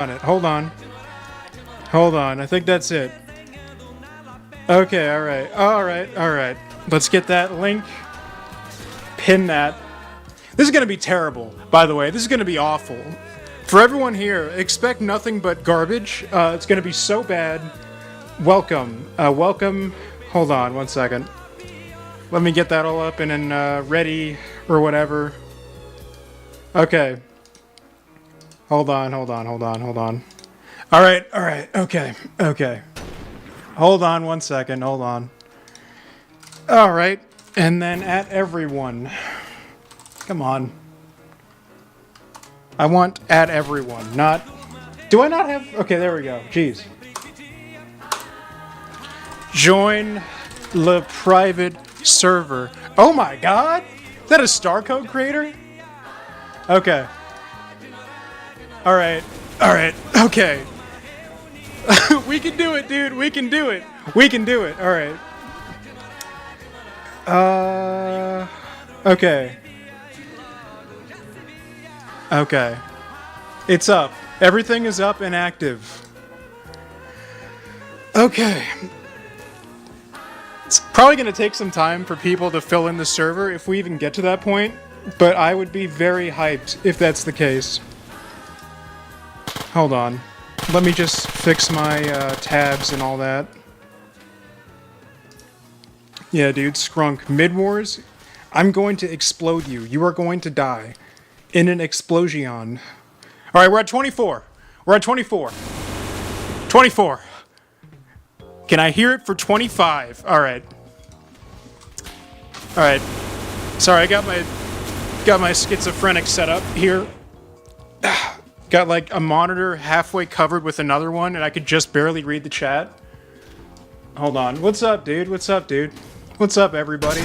on it. Hold on. Hold on. I think that's it. Okay, alright. Alright, alright. Let's get that link. Pin that. This is going to be terrible, by the way. This is going to be awful. For everyone here, expect nothing but garbage. It's going to be so bad. Welcome. Welcome. Hold on 1 second. Let me get that all up and then ready or whatever. Okay. Hold on. Alright, okay. Hold on 1 second, hold on. Alright, and then at everyone. Come on. I want at everyone, not... Do I not have... Okay, there we go. Jeez. Join the private server. Oh my god! Is that a star code creator? Okay. Alright, okay. We can do it, dude. We can do it. Alright. Okay. Okay. It's up. Everything is up and active. Okay. It's probably going to take some time for people to fill in the server if we even get to that point, but I would be very hyped if that's the case. Hold on. Let me just fix my tabs and all that. Yeah, dude, Scrunk. Mid-wars, I'm going to explode you. You are going to die. In an explosion. Alright, we're at 24. We're at 24. 24. Can I hear it for 25? Alright. Alright. Sorry, I got my schizophrenic setup here. Got like a monitor halfway covered with another one, and I could just barely read the chat. Hold on. What's up, dude? What's up, dude? What's up, everybody?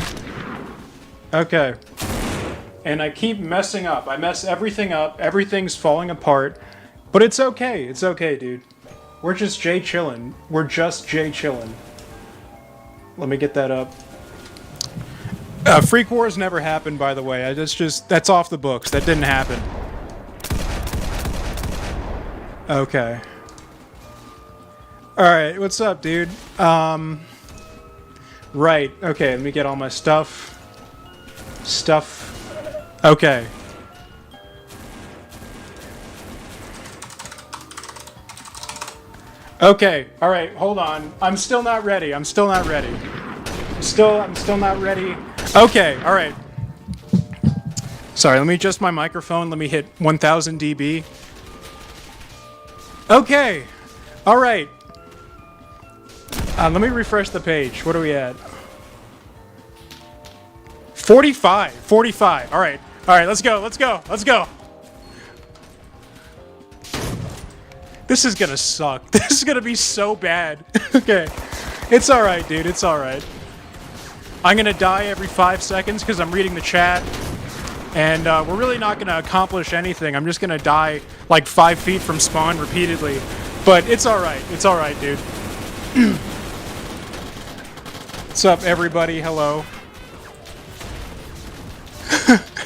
Okay. And I keep messing up. I mess everything up. Everything's falling apart. But it's okay. It's okay, dude. We're just Jay chillin'. We're just Jay chillin'. Let me get that up. Freak Wars never happened, by the way. That's off the books. That didn't happen. Okay. Alright, what's up, dude? Right, okay, let me get all my stuff. Okay. Okay, alright, hold on. I'm still not ready. I'm still not ready. Okay, alright. Sorry, let me adjust my microphone. Let me hit 1000 dB. Okay, alright. Let me refresh the page. What are we at? 45. Alright, let's go. This is gonna suck. This is gonna be so bad. Okay. It's alright, dude. It's alright. I'm gonna die every 5 seconds because I'm reading the chat. And we're really not gonna accomplish anything. I'm just gonna die like 5 feet from spawn repeatedly. But it's alright. It's alright, dude. What's up, everybody? Hello.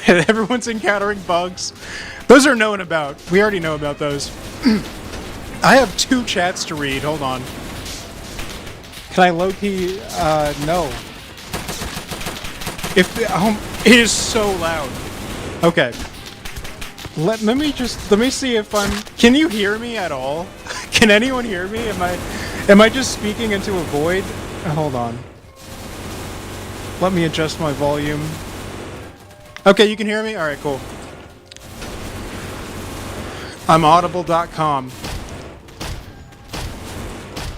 Everyone's encountering bugs. Those are known about. We already know about those. I have 2 chats to read. Hold on. Can I low-key? No. It is so loud. Okay. Let me see if I'm... Can you hear me at all? Can anyone hear me? Am I just speaking into a void? Hold on. Let me adjust my volume. Okay, you can hear me? Alright, cool. I'm audible.com.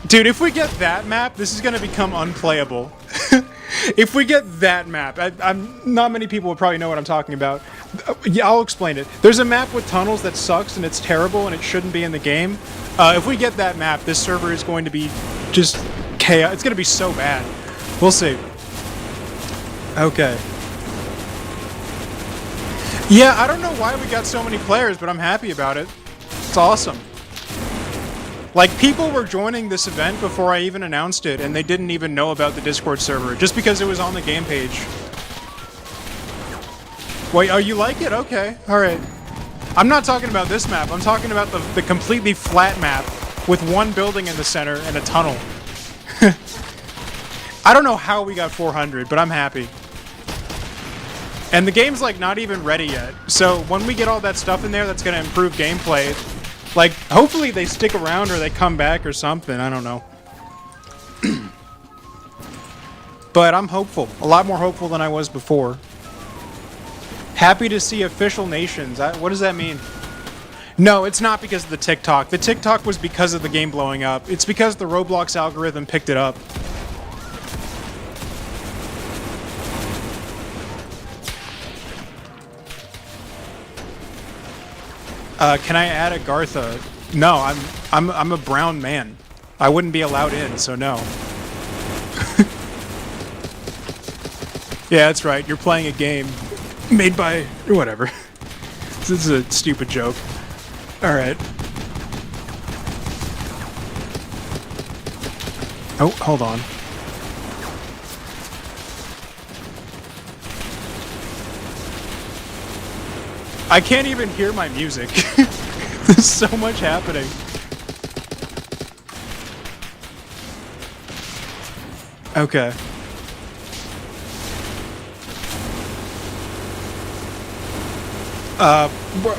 Dude, if we get that map, this is gonna become unplayable. If we get that map, not many people will probably know what I'm talking about. Yeah, I'll explain it. There's a map with tunnels that sucks and it's terrible and it shouldn't be in the game. If we get that map, this server is going to be just chaos. It's gonna be so bad. We'll see. Okay. Yeah, I don't know why we got so many players, but I'm happy about it. It's awesome. Like, people were joining this event before I even announced it, and they didn't even know about the Discord server, just because it was on the game page. Wait, oh, you like it? Okay, alright. I'm not talking about this map. I'm talking about the completely flat map with one building in the center and a tunnel. I don't know how we got 400, but I'm happy. And the game's like not even ready yet. So when we get all that stuff in there that's going to improve gameplay, like hopefully they stick around or they come back or something. I don't know. But I'm hopeful. A lot more hopeful than I was before. Happy to see official nations. What does that mean? No, it's not because of the TikTok. The TikTok was because of the game blowing up. It's because the Roblox algorithm picked it up. Can I add Agartha? No, I'm a brown man. I wouldn't be allowed in, so no. Yeah, that's right. You're playing a game made by whatever. This is a stupid joke. All right. Oh, hold on. I can't even hear my music. There's so much happening. Okay.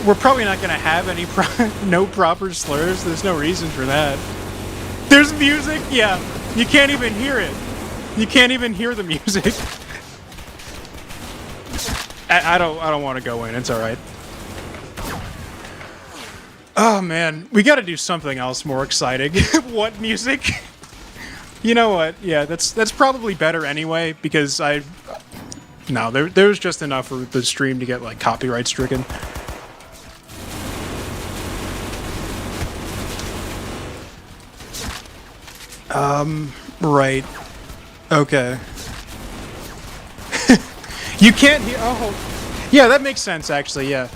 We're probably not gonna have any no proper slurs. There's no reason for that. There's music? Yeah. You can't even hear it. You can't even hear the music. I don't want to go in. It's all right. Oh man, we got to do something else more exciting. What music? You know what? Yeah, that's probably better anyway because no, there's just enough for the stream to get like copyright stricken. Right. Okay. You can't hear. Oh, yeah, that makes sense actually. Yeah.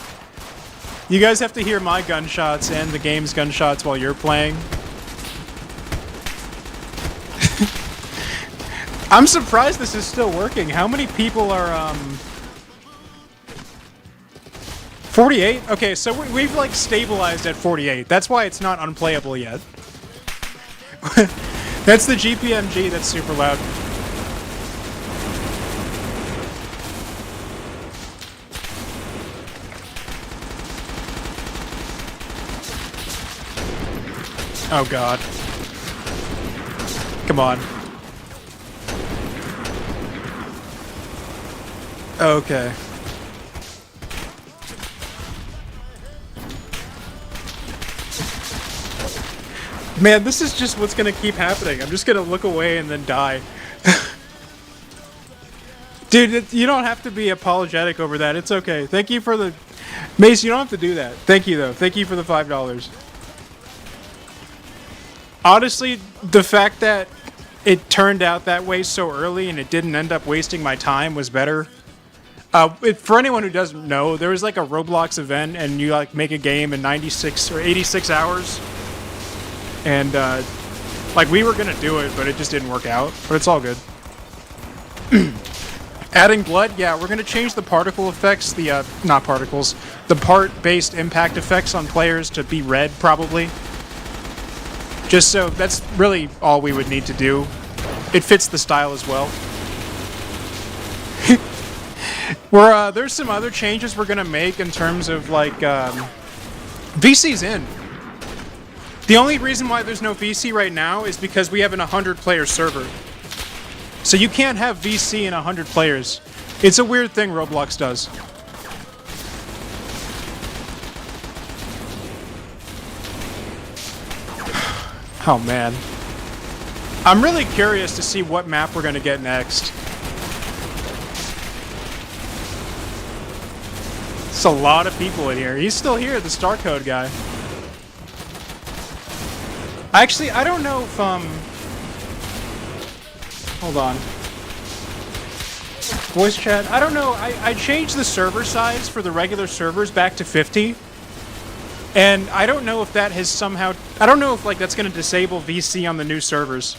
You guys have to hear my gunshots and the game's gunshots while you're playing. I'm surprised this is still working. How many people are, 48? Okay, so we've, like, stabilized at 48. That's why it's not unplayable yet. That's the GPMG that's super loud. Oh, God. Come on. Okay. Man, this is just what's gonna keep happening. I'm just gonna look away and then die. Dude, you don't have to be apologetic over that. It's okay. Thank you for the... Mace, you don't have to do that. Thank you, though. Thank you for the $5. Honestly, the fact that it turned out that way so early and it didn't end up wasting my time was better. For anyone who doesn't know, there was like a Roblox event and you like make a game in 96 or 86 hours. And like we were gonna do it, but it just didn't work out. But it's all good. Adding blood, yeah, we're gonna change the particle effects, the not particles, the part-based impact effects on players to be red, probably. Just so that's really all we would need to do. It fits the style as well. There's some other changes we're gonna make in terms of like VC's in. The only reason why there's no VC right now is because we have an 100-player server. So you can't have VC in 100 players. It's a weird thing Roblox does. Oh man. I'm really curious to see what map we're gonna get next. It's a lot of people in here. He's still here, the Star Code guy. Actually, I don't know if, hold on. Voice chat. I don't know. I changed the server size for the regular servers back to 50. And I don't know if that has somehow... I don't know if, like, that's going to disable VC on the new servers.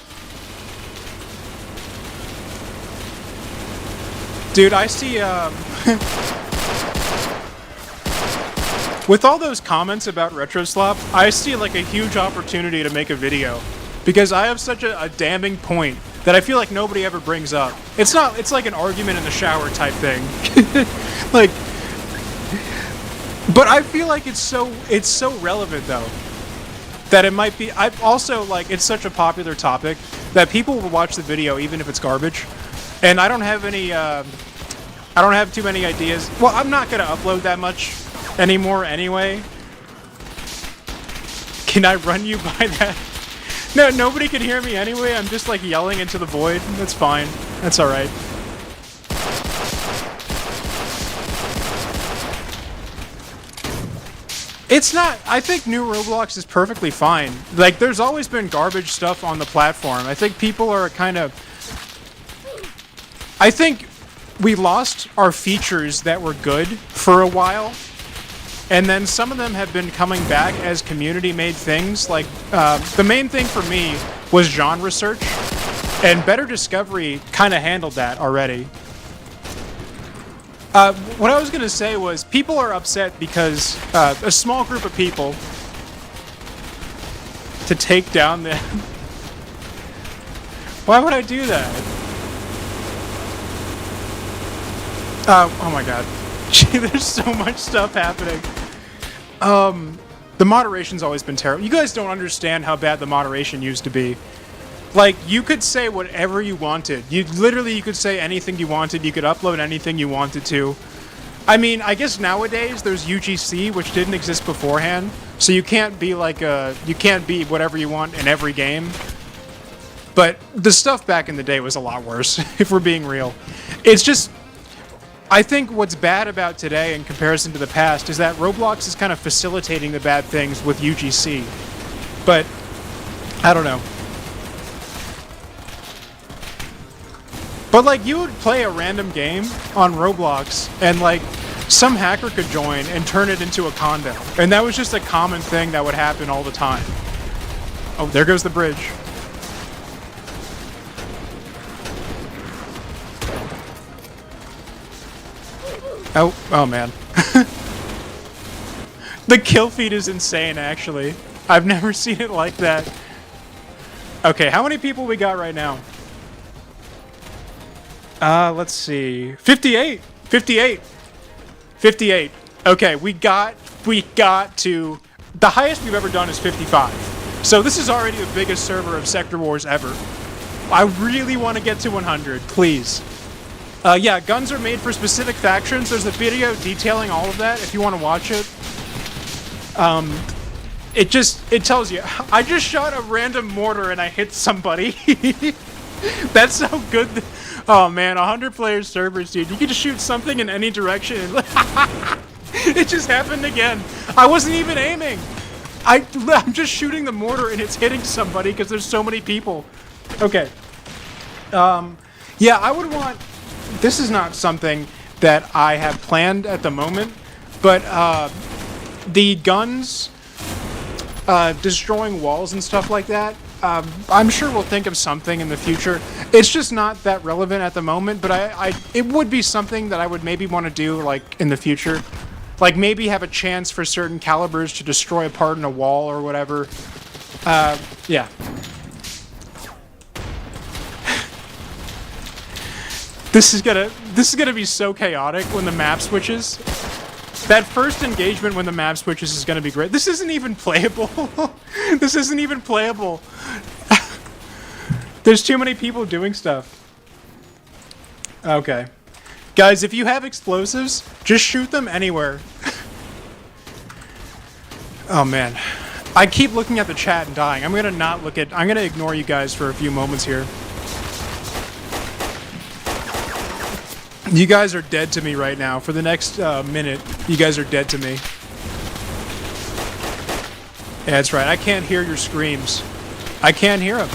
Dude, I see, with all those comments about RetroSlop, I see like a huge opportunity to make a video. Because I have such a damning point that I feel like nobody ever brings up. It's like an argument in the shower type thing. Like, but I feel like it's so relevant though. That it might be, I also, like, it's such a popular topic that people will watch the video even if it's garbage. And I don't have too many ideas. Well, I'm not gonna upload that much anymore anyway. Can I run you by that? No, nobody can hear me anyway. I'm just like yelling into the void. That's fine. That's alright. It's not, I think new Roblox is perfectly fine. Like, there's always been garbage stuff on the platform. I think people are kind of... I think we lost our features that were good for a while. And then some of them have been coming back as community-made things. Like, the main thing for me was genre search. And Better Discovery kind of handled that already. What I was going to say was, people are upset because a small group of people to take down the... Why would I do that? Oh my god. Gee, there's so much stuff happening. The moderation's always been terrible. You guys don't understand how bad the moderation used to be. Like, you could say whatever you wanted. You could say anything you wanted. You could upload anything you wanted to. I mean, I guess nowadays there's UGC, which didn't exist beforehand. So you can't be like you can't be whatever you want in every game. But the stuff back in the day was a lot worse, if we're being real. It's just, I think what's bad about today in comparison to the past is that Roblox is kind of facilitating the bad things with UGC. But, I don't know. But, like, you would play a random game on Roblox, and, like, some hacker could join and turn it into a condo. And that was just a common thing that would happen all the time. Oh, there goes the bridge. Oh man. The kill feed is insane, actually. I've never seen it like that. Okay, how many people we got right now? Let's see. 58! 58! 58. Okay, we got to... The highest we've ever done is 55. So this is already the biggest server of Sector Wars ever. I really want to get to 100, please. Yeah, guns are made for specific factions. There's a video detailing all of that if you want to watch it. It tells you. I just shot a random mortar and I hit somebody. That's so good. Oh man, 100 player servers, dude. You can just shoot something in any direction. It just happened again. I wasn't even aiming. I'm just shooting the mortar and it's hitting somebody because there's so many people. Okay. Yeah, I would want... This is not something that I have planned at the moment, but the guns destroying walls and stuff like that, I'm sure we'll think of something in the future. It's just not that relevant at the moment, but it would be something that I would maybe want to do, like, in the future. Like, maybe have a chance for certain calibers to destroy a part in a wall or whatever. Yeah. This is gonna be so chaotic when the map switches. That first engagement when the map switches is gonna be great. This isn't even playable. This isn't even playable. There's too many people doing stuff. Okay. Guys, if you have explosives, just shoot them anywhere. Oh man. I keep looking at the chat and dying. I'm gonna ignore you guys for a few moments here. You guys are dead to me right now. For the next minute, you guys are dead to me. Yeah, that's right. I can't hear your screams. I can't hear them.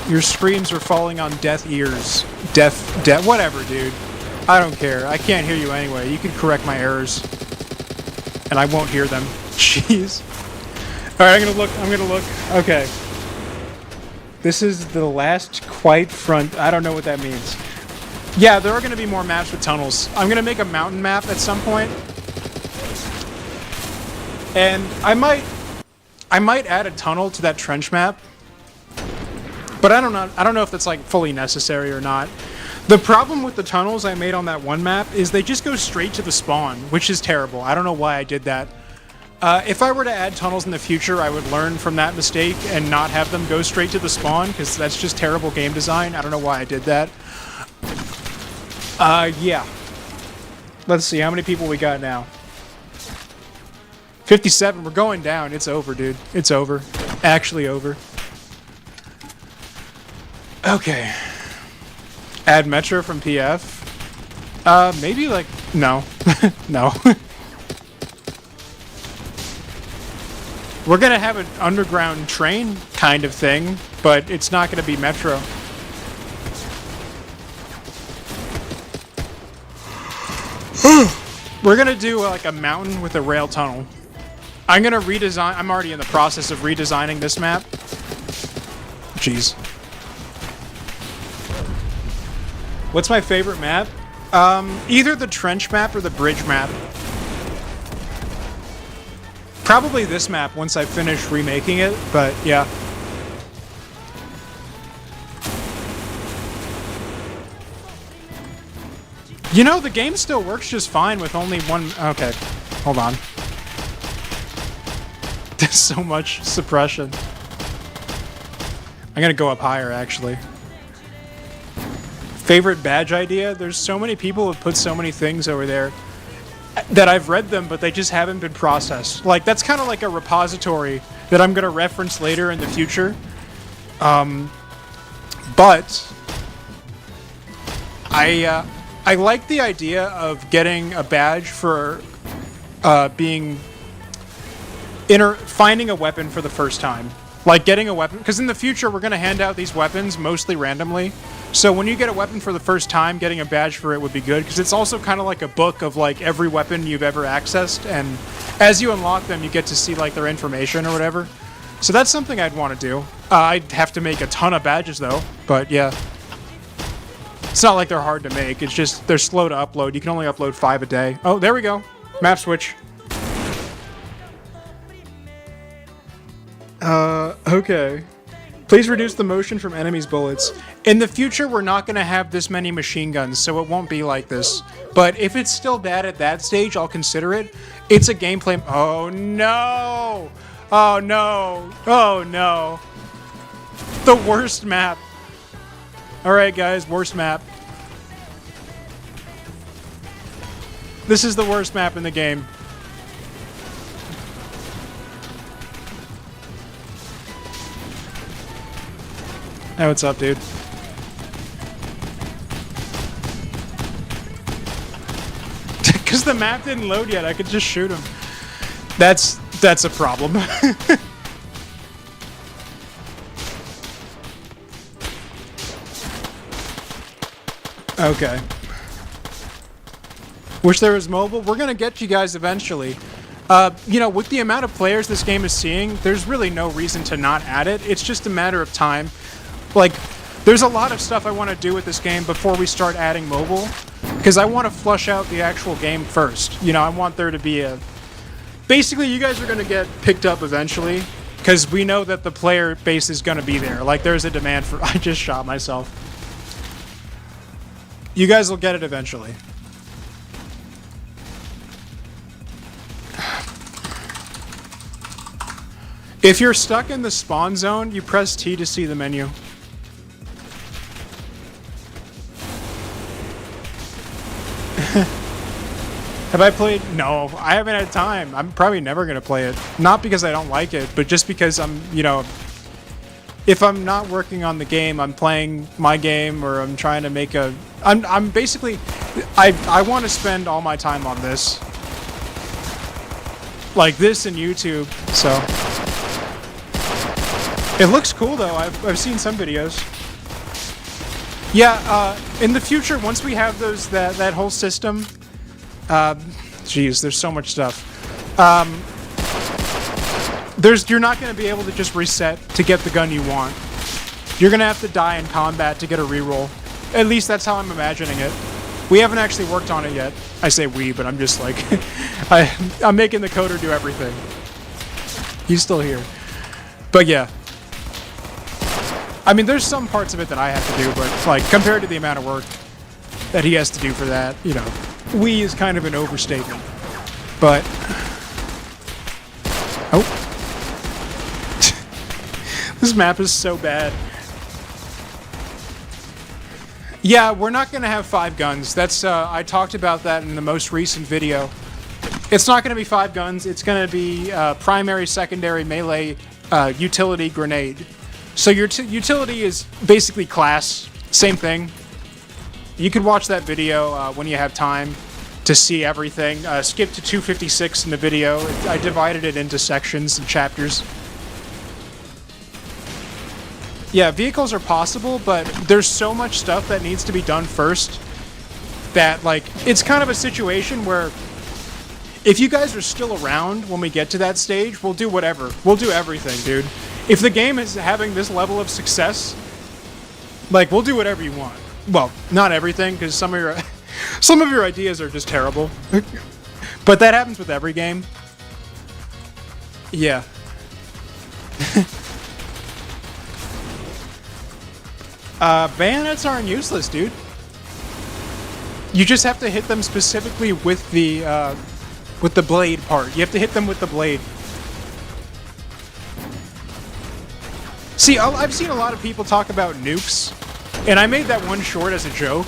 Your screams are falling on deaf ears. Deaf, whatever, dude. I don't care. I can't hear you anyway. You can correct my errors. And I won't hear them. Jeez. Alright, I'm gonna look. Okay. This is the last quite front. I don't know what that means. Yeah, there are going to be more maps with tunnels. I'm going to make a mountain map at some point. And I might add a tunnel to that trench map. But I don't know if that's like fully necessary or not. The problem with the tunnels I made on that one map is they just go straight to the spawn, which is terrible. I don't know why I did that. If I were to add tunnels in the future, I would learn from that mistake and not have them go straight to the spawn, because that's just terrible game design. I don't know why I did that. Yeah. Let's see, how many people we got now? 57. We're going down. It's over, dude. It's over. Actually over. Okay. Add Metro from PF. Maybe like... No. No. We're gonna have an underground train kind of thing, but it's not gonna be Metro. We're gonna do like a mountain with a rail tunnel. I'm gonna redesign... I'm already in the process of redesigning this map. Jeez. What's my favorite map? Either the trench map or the bridge map. Probably this map once I finish remaking it, but yeah. You know, the game still works just fine with only one... Okay, hold on. There's so much suppression. I'm gonna go up higher, actually. Favorite badge idea? There's so many people who have put so many things over there that I've read them, but they just haven't been processed. Like, that's kind of like a repository that I'm gonna reference later in the future. But I like the idea of getting a badge for finding a weapon for the first time. Like getting a weapon, because in the future we're gonna hand out these weapons mostly randomly. So when you get a weapon for the first time, getting a badge for it would be good, because it's also kind of like a book of like every weapon you've ever accessed, and as you unlock them, you get to see like their information or whatever. So that's something I'd want to do. I'd have to make a ton of badges though, but yeah. It's not like they're hard to make, it's just they're slow to upload. You can only upload 5 a day. Oh, there we go. Map switch. Okay. Please reduce the motion from enemies' bullets. In the future, we're not going to have this many machine guns, so it won't be like this. But if it's still bad at that stage, I'll consider it. It's a gameplay... Oh, no! Oh, no! Oh, no! The worst map. Alright, guys, worst map. This is the worst map in the game. Hey, what's up, dude? Because the map didn't load yet, I could just shoot him. That's a problem. Okay. Wish there was mobile. We're gonna get you guys eventually. You know, with the amount of players this game is seeing, there's really no reason to not add it. It's just a matter of time. Like, there's a lot of stuff I want to do with this game before we start adding mobile, because I want to flush out the actual game first. You know, I want there to be a... Basically, you guys are going to get picked up eventually, because we know that the player base is going to be there. Like, there's a demand for... I just shot myself. You guys will get it eventually. If you're stuck in the spawn zone, you press T to see the menu. Have I played? No, I haven't had time. I'm probably never going to play it. Not because I don't like it, but just because I'm, you know, if I'm not working on the game, I'm playing my game, or I'm trying to make a... I'm basically... I want to spend all my time on this. Like this and YouTube, so... It looks cool, though. I've seen some videos. Yeah, in the future, once we have those that whole system... Jeez, there's so much stuff. You're not going to be able to just reset to get the gun you want. You're going to have to die in combat to get a reroll. At least that's how I'm imagining it. We haven't actually worked on it yet. I say we, but I'm just like... I'm making the coder do everything. He's still here. But yeah. I mean, there's some parts of it that I have to do, but like compared to the amount of work that he has to do for that, you know, we is kind of an overstatement. But... Oh. This map is so bad. Yeah, we're not going to have 5 guns. That's I talked about that in the most recent video. It's not going to be 5 guns. It's going to be primary, secondary, melee, utility, grenade. So your utility is basically class. Same thing. You could watch that video when you have time to see everything. Skip to 256 in the video. I divided it into sections and chapters. Yeah, vehicles are possible, but there's so much stuff that needs to be done first that, like, it's kind of a situation where if you guys are still around when we get to that stage, we'll do whatever. We'll do everything, dude. If the game is having this level of success, like, we'll do whatever you want. Well, not everything, because some of your ideas are just terrible. But that happens with every game. Yeah. Bayonets aren't useless, dude. You just have to hit them specifically with the blade part. You have to hit them with the blade. See, I've seen a lot of people talk about nukes, and I made that one short as a joke.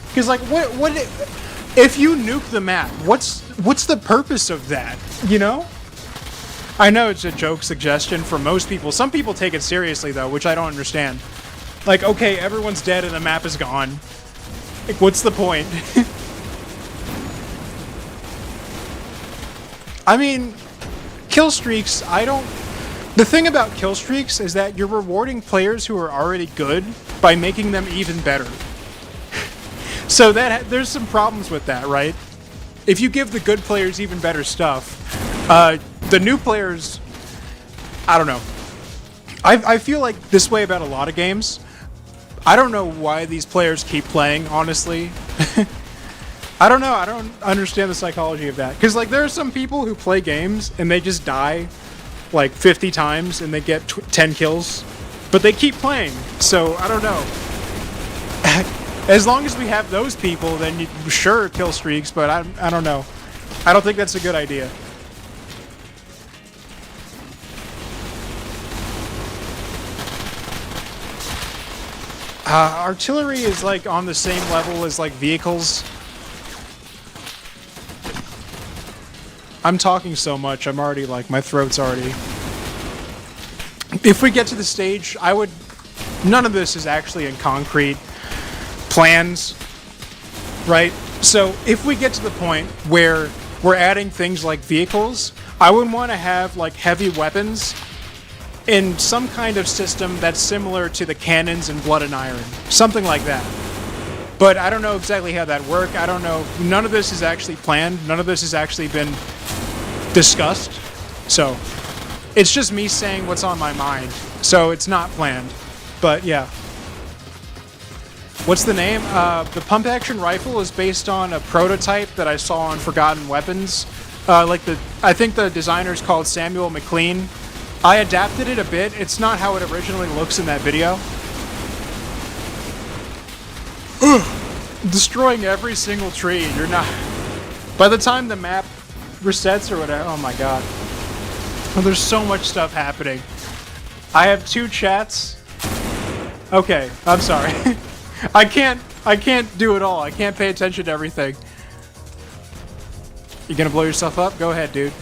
Because, like, what if you nuke the map? What's the purpose of that? You know? I know it's a joke suggestion for most people. Some people take it seriously, though, which I don't understand. Like, okay, everyone's dead and the map is gone. Like, what's the point? I mean, kill streaks, the thing about kill streaks is that you're rewarding players who are already good by making them even better. So there's some problems with that, right? If you give the good players even better stuff, the new players, I don't know. I feel like this way about a lot of games. I don't know why these players keep playing, honestly. I don't know. I don't understand the psychology of that. Because, like, there are some people who play games and they just die, like, 50 times and they get 10 kills. But they keep playing. So, I don't know. As long as we have those people, then sure, kill streaks. But I don't know. I don't think that's a good idea. Artillery is, like, on the same level as, like, vehicles. I'm talking so much, I'm already, like, my throat's already... If we get to the stage, none of this is actually in concrete plans, right? So, if we get to the point where we're adding things like vehicles, I would want to have, like, heavy weapons in some kind of system that's similar to the cannons in Blood and Iron. Something like that. But I don't know exactly how that works. I don't know. None of this is actually planned. None of this has actually been discussed. So, it's just me saying what's on my mind. So, it's not planned. But, yeah. What's the name? The pump-action rifle is based on a prototype that I saw on Forgotten Weapons. I think the designer's called Samuel McLean. I adapted it a bit. It's not how it originally looks in that video. Destroying every single tree. You're not... By the time the map resets or whatever... Oh my god. Oh, there's so much stuff happening. I have 2 chats. Okay, I'm sorry. I can't do it all. I can't pay attention to everything. You gonna blow yourself up? Go ahead, dude.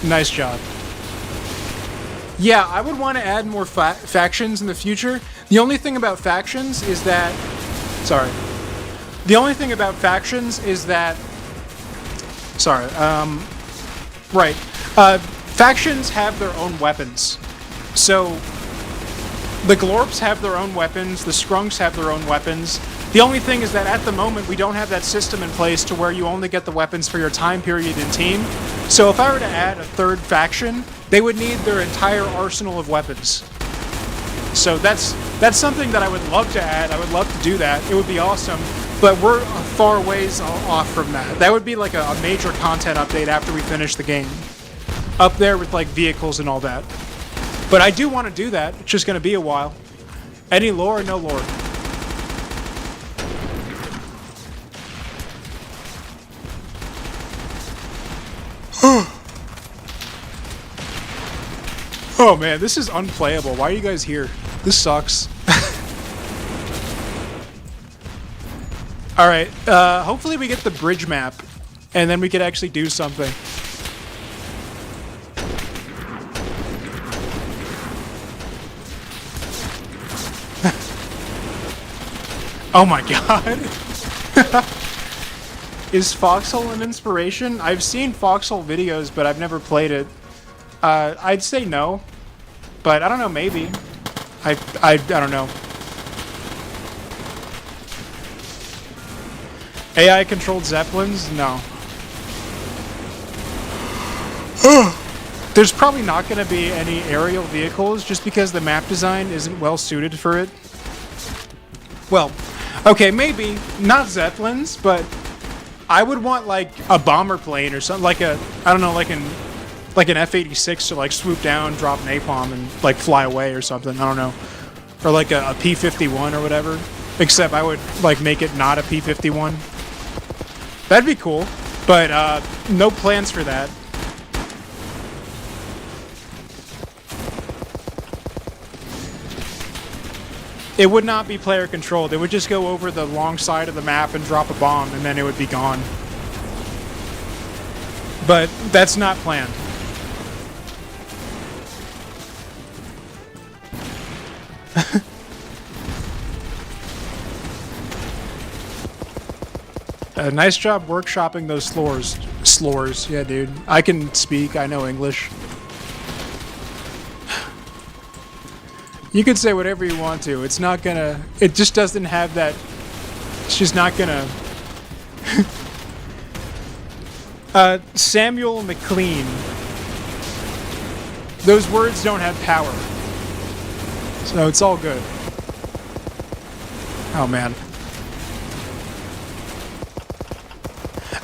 Nice job. Yeah, I would want to add more factions in the future. The only thing about factions is that... Sorry. The only thing about factions is that... Sorry, right. Factions have their own weapons. So, the Glorps have their own weapons, the Skrunks have their own weapons. The only thing is that at the moment, we don't have that system in place to where you only get the weapons for your time period in team. So if I were to add a 3rd faction, they would need their entire arsenal of weapons. So that's That's something that I would love to add. I would love to do that. It would be awesome. But we're far ways off from that. That would be like a major content update after we finish the game. Up there with like vehicles and all that. But I do want to do that. It's just going to be a while. Any lore, no lore. Oh man, this is unplayable. Why are you guys here? This sucks. Alright, hopefully we get the bridge map, and then we could actually do something. Oh my god. Is Foxhole an inspiration? I've seen Foxhole videos, but I've never played it. I'd say no. But I don't know, maybe. I don't know. AI-controlled Zeppelins? No. There's probably not going to be any aerial vehicles just because the map design isn't well suited for it. Well, okay, maybe. Not Zeppelins, but I would want, like, a bomber plane or something. Like a, I don't know, like an F-86 to, like, swoop down, drop napalm, and, like, fly away or something. I don't know. Or, like, a P-51 or whatever. Except I would, like, make it not a P-51. That'd be cool. But, no plans for that. It would not be player controlled. It would just go over the long side of the map and drop a bomb, and then it would be gone. But that's not planned. Nice job workshopping those slurs. Slurs, yeah, dude. I can speak. I know English. You can say whatever you want to. It's not gonna... It just doesn't have that... It's just not gonna... Samuel McLean. Those words don't have power. So it's all good. Oh, man.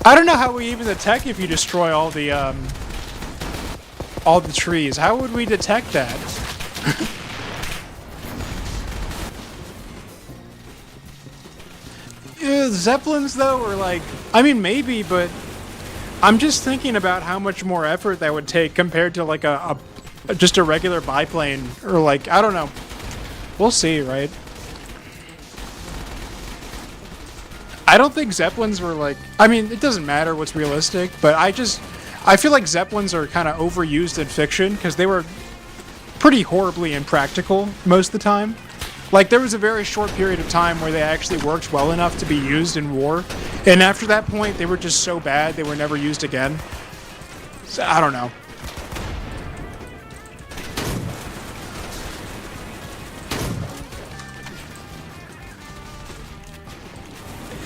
I don't know how we even detect if you destroy all the trees. How would we detect that? Zeppelins, though, or like... I mean, maybe, but... I'm just thinking about how much more effort that would take compared to, like, just a regular biplane. Or, like, I don't know. We'll see, right? I don't think Zeppelins were, like... I mean, it doesn't matter what's realistic, but I feel like Zeppelins are kind of overused in fiction, because they were pretty horribly impractical most of the time. Like, there was a very short period of time where they actually worked well enough to be used in war. And after that point, they were just so bad, they were never used again. So, I don't know.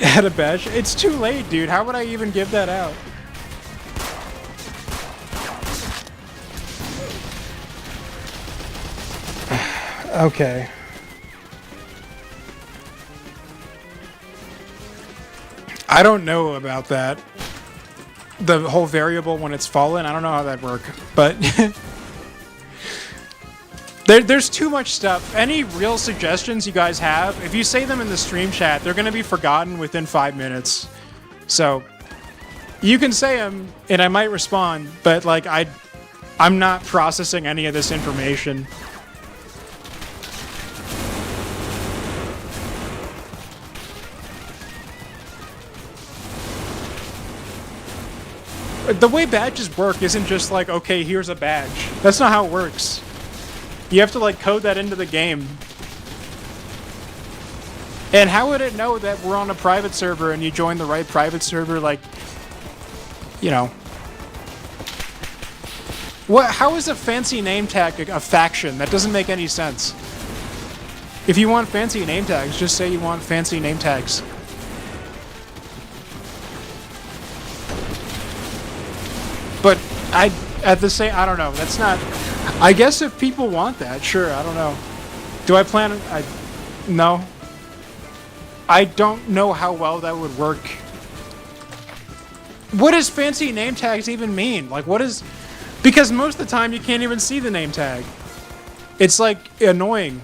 At a bash? It's too late, dude. How would I even give that out? Okay. I don't know about that. The whole variable when it's fallen, I don't know how that'd work. But there's too much stuff. Any real suggestions you guys have, if you say them in the stream chat, they're going to be forgotten within 5 minutes. So you can say them, and I might respond, but like I'm not processing any of this information. The way badges work isn't just like, okay, here's a badge. That's not how it works. You have to, like, code that into the game. And how would it know that we're on a private server and you join the right private server, like, you know. How is a fancy name tag a faction? That doesn't make any sense. If you want fancy name tags, just say you want fancy name tags. But I don't know. That's not... I guess if people want that, sure, I don't know. Do I plan... No. I don't know how well that would work. What does fancy name tags even mean? Like, what is... Because most of the time you can't even see the name tag. It's, like, annoying.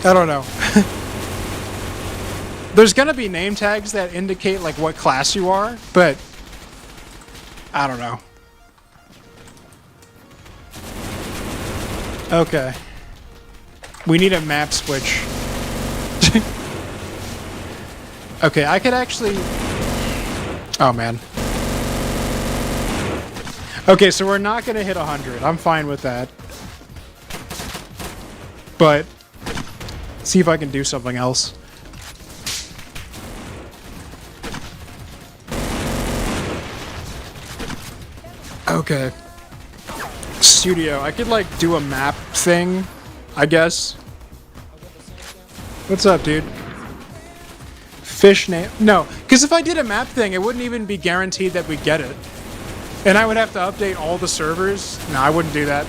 I don't know. There's gonna be name tags that indicate, like, what class you are, but... I don't know. Okay. We need a map switch. Okay, I could actually... Oh, man. Okay, so we're not gonna hit 100. I'm fine with that. But... see if I can do something else. Okay. Studio. I could, like, do a map thing, I guess. What's up, dude? Fish name? No, because if I did a map thing, it wouldn't even be guaranteed that we'd get it. And I would have to update all the servers. No, I wouldn't do that.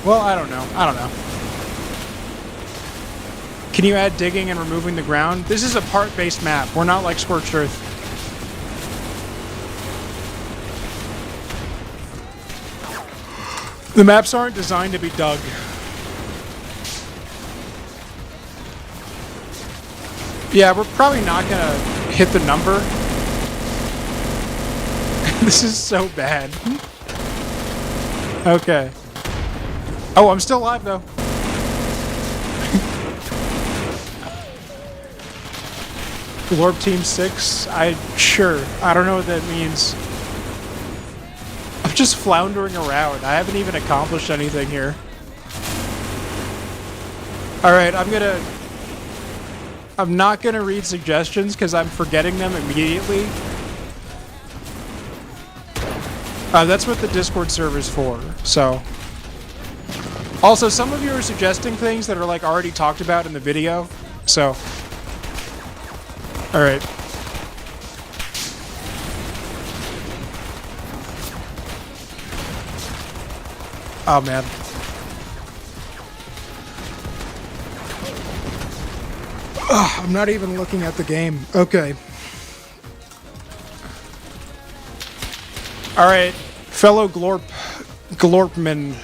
Well, I don't know. I don't know. Can you add digging and removing the ground? This is a part-based map. We're not like Scorched Earth. The maps aren't designed to be dug. Yeah, we're probably not gonna hit the number. This is so bad. Okay. Oh, I'm still alive though. Glorp Team 6? Sure. I don't know what that means. I'm just floundering around. I haven't even accomplished anything here. Alright, I'm not gonna read suggestions because I'm forgetting them immediately. That's what the Discord server's for, so. Also, some of you are suggesting things that are like already talked about in the video, so. Alright. Oh man. Ugh, I'm not even looking at the game. Okay. Alright, fellow Glorpman,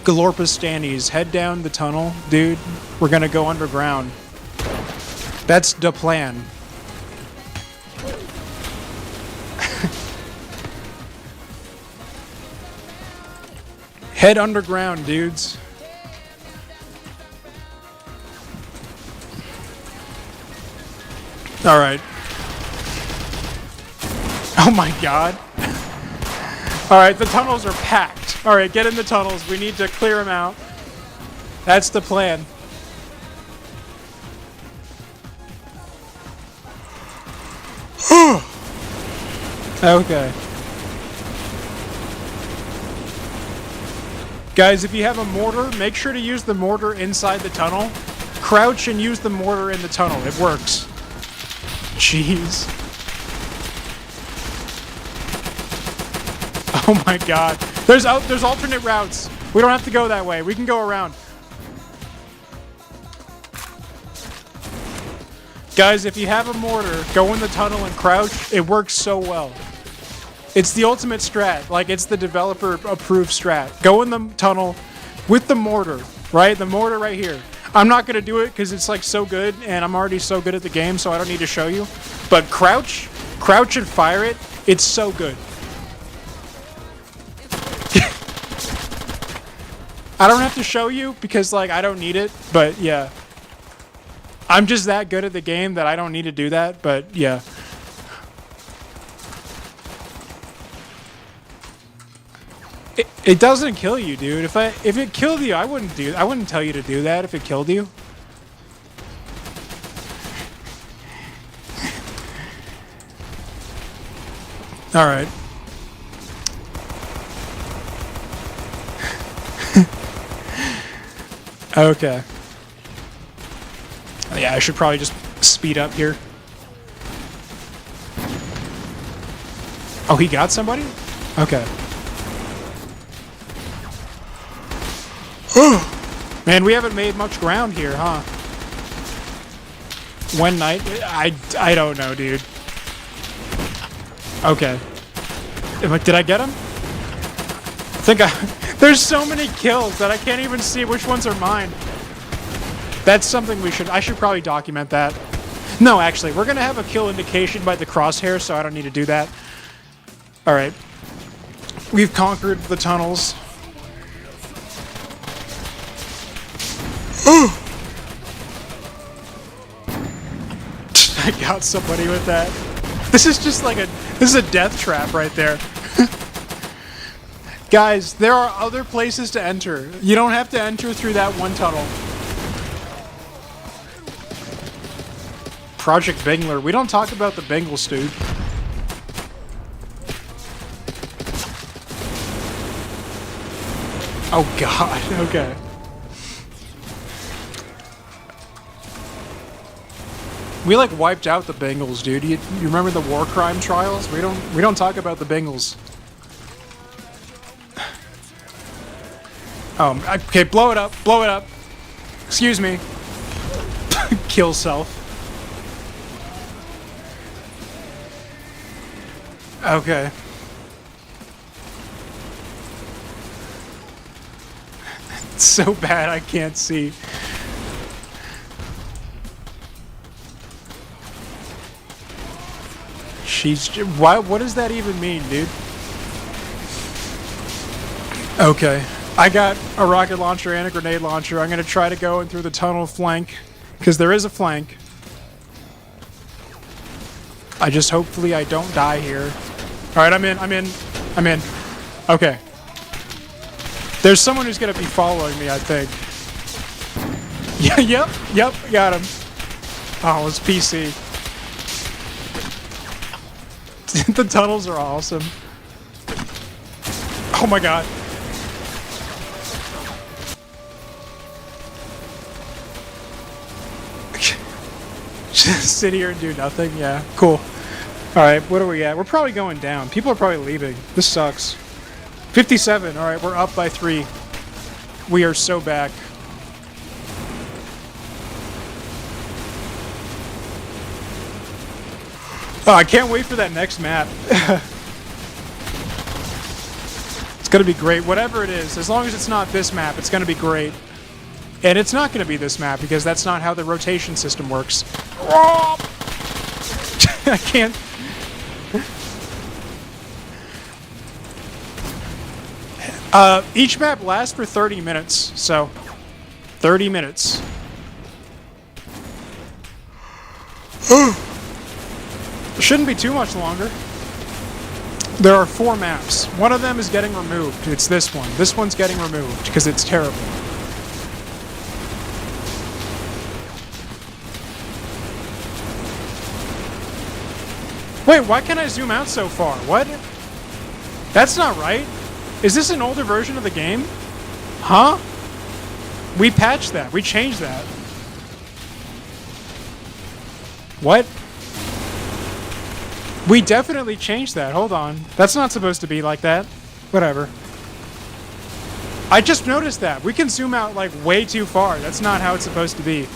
Glorpistanis, head down the tunnel. Dude, we're gonna go underground. That's the plan. Head underground, dudes. Alright. Oh my god. Alright, the tunnels are packed. Alright, get in the tunnels. We need to clear them out. That's the plan. Okay. Guys, if you have a mortar, make sure to use the mortar inside the tunnel. Crouch and use the mortar in the tunnel. It works. Jeez. Oh my god. There's alternate routes. We don't have to go that way. We can go around. Guys, if you have a mortar, go in the tunnel and crouch. It works so well. It's the ultimate strat. Like, it's the developer-approved strat. Go in the tunnel with the mortar, right? The mortar right here. I'm not going to do it because it's, like, so good, and I'm already so good at the game, so I don't need to show you. But crouch and fire it. It's so good. I don't have to show you because, like, I don't need it, but, yeah. I'm just that good at the game that I don't need to do that, but, yeah. It doesn't kill you, dude. If it killed you, I wouldn't tell you to do that if it killed you. All right. Okay. Yeah, I should probably just speed up here. Oh, he got somebody? Okay. Man, we haven't made much ground here, huh? When night? I don't know, dude. Okay. Did I get him? There's so many kills that I can't even see which ones are mine. That's something I should probably document that. No, actually, we're gonna have a kill indication by the crosshair, so I don't need to do that. Alright. We've conquered the tunnels. I got somebody with that. This is just like this is a death trap right there. Guys, there are other places to enter. You don't have to enter through that one tunnel. Project Bingler. We don't talk about the Bengals, dude. Oh god, okay. We like wiped out the Bengals, dude. You remember the war crime trials? We don't talk about the Bengals. Okay, blow it up, blow it up. Excuse me. Kill self. Okay. It's so bad I can't see. What does that even mean, dude? Okay. I got a rocket launcher and a grenade launcher. I'm gonna try to go in through the tunnel flank, because there is a flank. Hopefully I don't die here. Alright, I'm in. Okay. There's someone who's gonna be following me, I think. Yeah, yep, got him. Oh, it's PC. The tunnels are awesome. Oh my god. Just sit here and do nothing? Yeah, cool. Alright, what are we at? We're probably going down. People are probably leaving. This sucks. 57. Alright, we're up by 3. We are so back. Oh, I can't wait for that next map. It's gonna be great. Whatever it is, as long as it's not this map, it's gonna be great. And it's not gonna be this map, because that's not how the rotation system works. I can't... Each map lasts for 30 minutes, so... 30 minutes. Shouldn't be too much longer. There are 4 maps. One of them is getting removed. It's this one. This one's getting removed, because it's terrible. Wait, why can't I zoom out so far? What? That's not right. Is this an older version of the game? Huh? We patched that. We changed that. What? We definitely changed that. Hold on. That's not supposed to be like that. Whatever. I just noticed that. We can zoom out, like, way too far. That's not how it's supposed to be.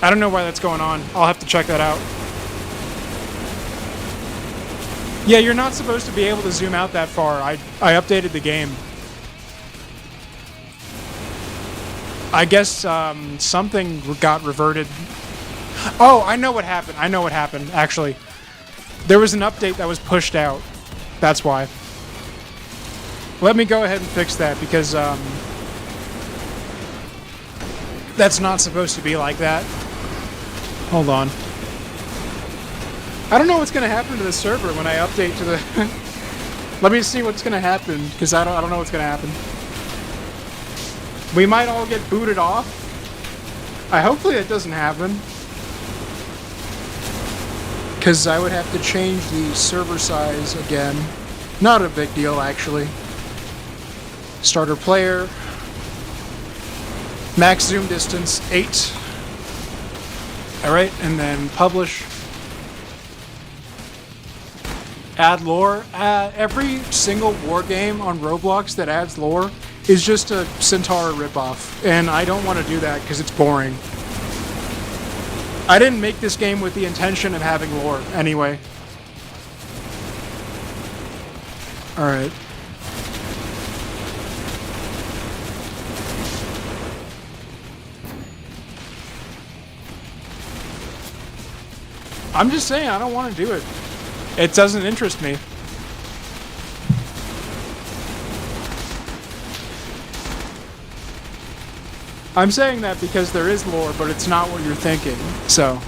I don't know why that's going on. I'll have to check that out. Yeah, you're not supposed to be able to zoom out that far. I updated the game. I guess something got reverted. Oh, I know what happened. I know what happened, actually. There was an update that was pushed out. That's why. Let me go ahead and fix that, because that's not supposed to be like that. Hold on. I don't know what's going to happen to the server when I update to the... Let me see what's going to happen, because I don't know what's going to happen. We might all get booted off. Hopefully that doesn't happen. Because I would have to change the server size again. Not a big deal, actually. Starter player. Max zoom distance, 8. Alright, and then publish. Add lore. Every single war game on Roblox that adds lore is just a Centaur ripoff, and I don't want to do that because it's boring. I didn't make this game with the intention of having lore, anyway. Alright. I'm just saying, I don't want to do it. It doesn't interest me. I'm saying that because there is lore, but it's not what you're thinking, so.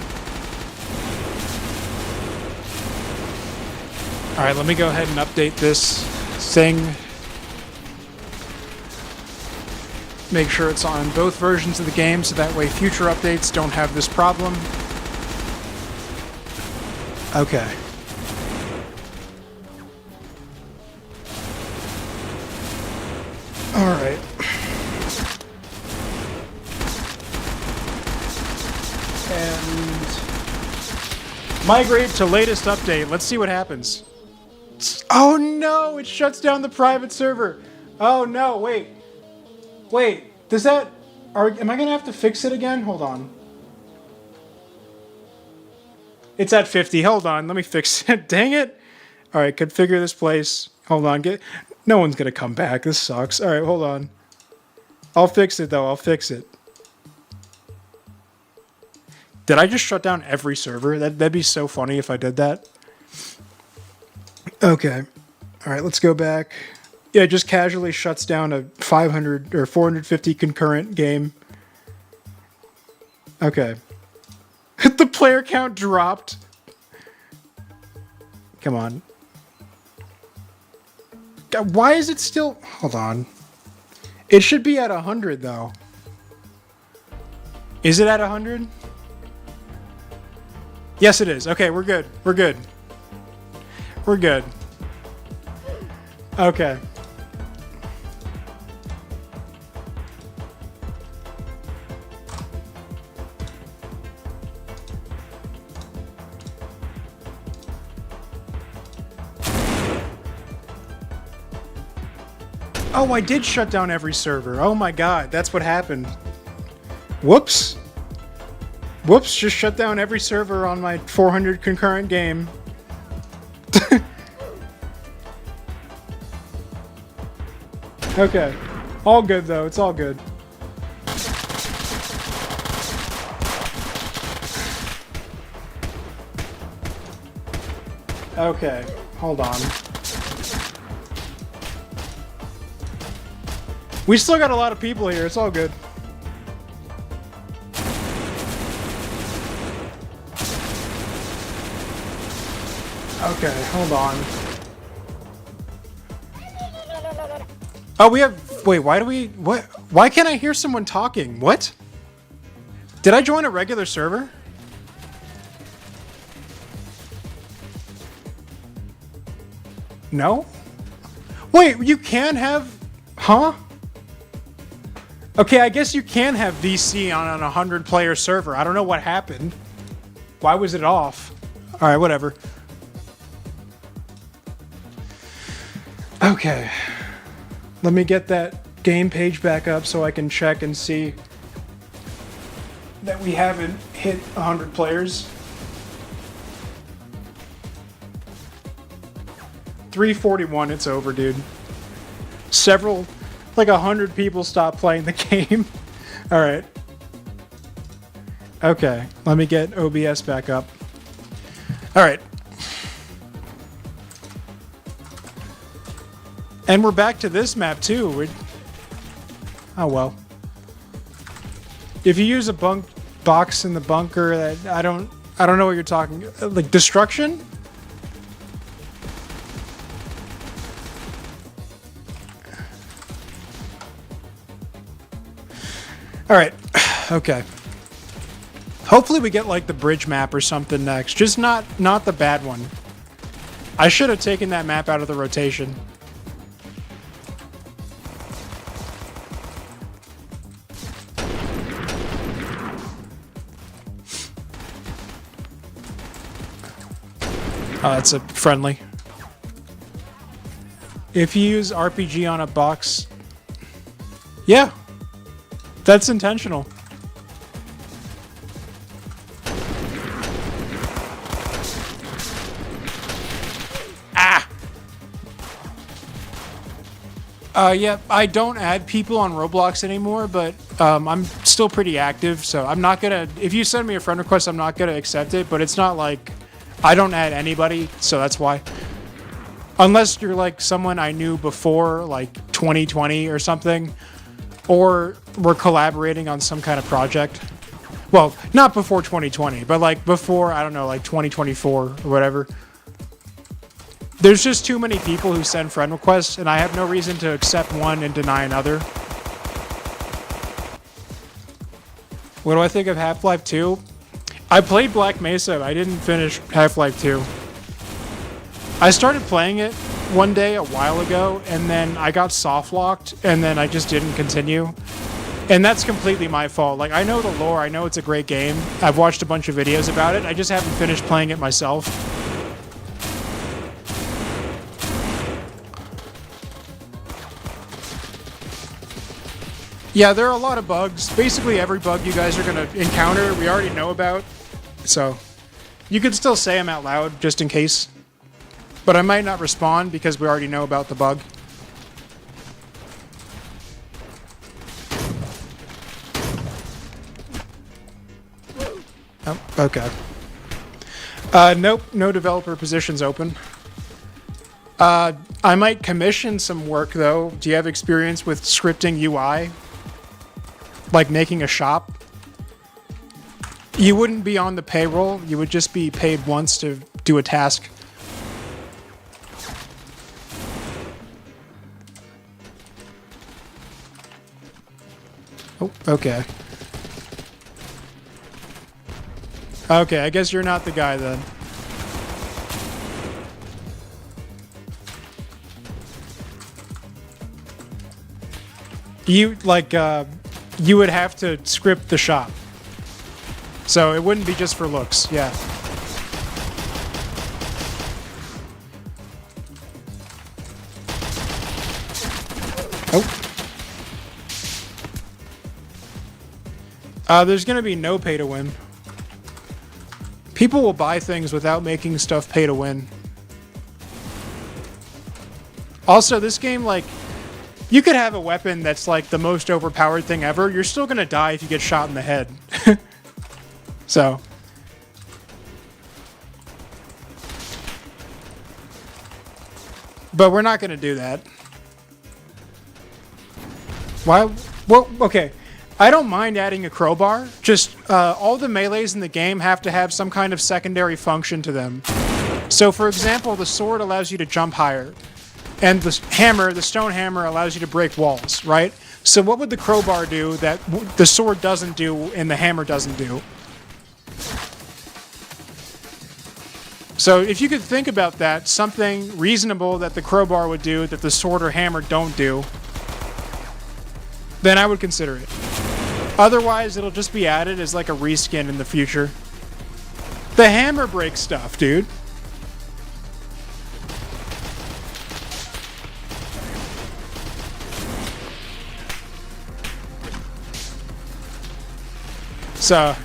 Alright, let me go ahead and update this thing. Make sure it's on both versions of the game, so that way future updates don't have this problem. Okay. Alright. And migrate to latest update. Let's see what happens. Oh no, it shuts down the private server. Oh no, wait. Wait, does that... am I gonna have to fix it again? Hold on. It's at 50. Hold on, let me fix it. Dang it. Alright, configure this place. Hold on, no one's gonna come back. This sucks. Alright, hold on. I'll fix it though, I'll fix it. Did I just shut down every server? That'd be so funny if I did that. Okay. Alright, let's go back. Yeah, it just casually shuts down a 500 or 450 concurrent game. Okay. The player count dropped. Come on. God, why is it still... Hold on. It should be at 100, though. Is it at 100? Yes, it is. Okay, we're good. We're good. We're good. Okay. Oh, I did shut down every server. Oh my god, that's what happened. Whoops. Whoops, just shut down every server on my 400 concurrent game. Okay. All good, though. It's all good. Okay. Hold on. We still got a lot of people here. It's all good. Okay, hold on. Oh, we have... Wait, why do we... What? Why can't I hear someone talking? What? Did I join a regular server? No? Wait, you can have... Huh? Okay, I guess you can have VC on a 100-player server. I don't know what happened. Why was it off? Alright, whatever. Okay. Let me get that game page back up so I can check and see that we haven't hit 100 players. 341, it's over, dude. Several, like 100 people stopped playing the game. Alright. Okay, let me get OBS back up. Alright. And we're back to this map too. Oh well. If you use a box in the bunker, that I don't know what you're talking. Like destruction? All right. Okay. Hopefully we get like the bridge map or something next. Just not the bad one. I should have taken that map out of the rotation. Oh, that's a friendly. If you use RPG on a box... Yeah, that's intentional. Yeah, I don't add people on Roblox anymore, but I'm still pretty active, so I'm not gonna. If you send me a friend request, I'm not gonna accept it. But it's not like I don't add anybody, so that's why. Unless you're like someone I knew before, like 2020 or something, or we're collaborating on some kind of project. Well, not before 2020, but like before, I don't know, like 2024 or whatever. There's just too many people who send friend requests, and I have no reason to accept one and deny another. What do I think of Half-Life 2? I played Black Mesa. I didn't finish Half-Life 2. I started playing it one day a while ago, and then I got soft-locked, and then I just didn't continue. And that's completely my fault. Like, I know the lore. I know it's a great game. I've watched a bunch of videos about it. I just haven't finished playing it myself. Yeah, there are a lot of bugs. Basically, every bug you guys are going to encounter, we already know about. So, you could still say them out loud, just in case. But I might not respond because we already know about the bug. Oh, okay. Nope, no developer positions open. I might commission some work, though. Do you have experience with scripting UI? Like making a shop? You wouldn't be on the payroll. You would just be paid once to do a task. Oh, okay. Okay, I guess you're not the guy then. You, like, you would have to script the shop. So it wouldn't be just for looks, yeah. Oh. There's gonna be no pay to win. People will buy things without making stuff pay to win. Also, this game, like, you could have a weapon that's like the most overpowered thing ever. You're still gonna die if you get shot in the head. So. But we're not gonna do that. Why? Well, okay. I don't mind adding a crowbar. Just all the melees in the game have to have some kind of secondary function to them. So, for example, the sword allows you to jump higher. And the hammer, the stone hammer, allows you to break walls, right? So what would the crowbar do that the sword doesn't do and the hammer doesn't do? So if you could think about that, something reasonable that the crowbar would do that the sword or hammer don't do, then I would consider it. Otherwise, it'll just be added as like a reskin in the future. The hammer breaks stuff, dude. So,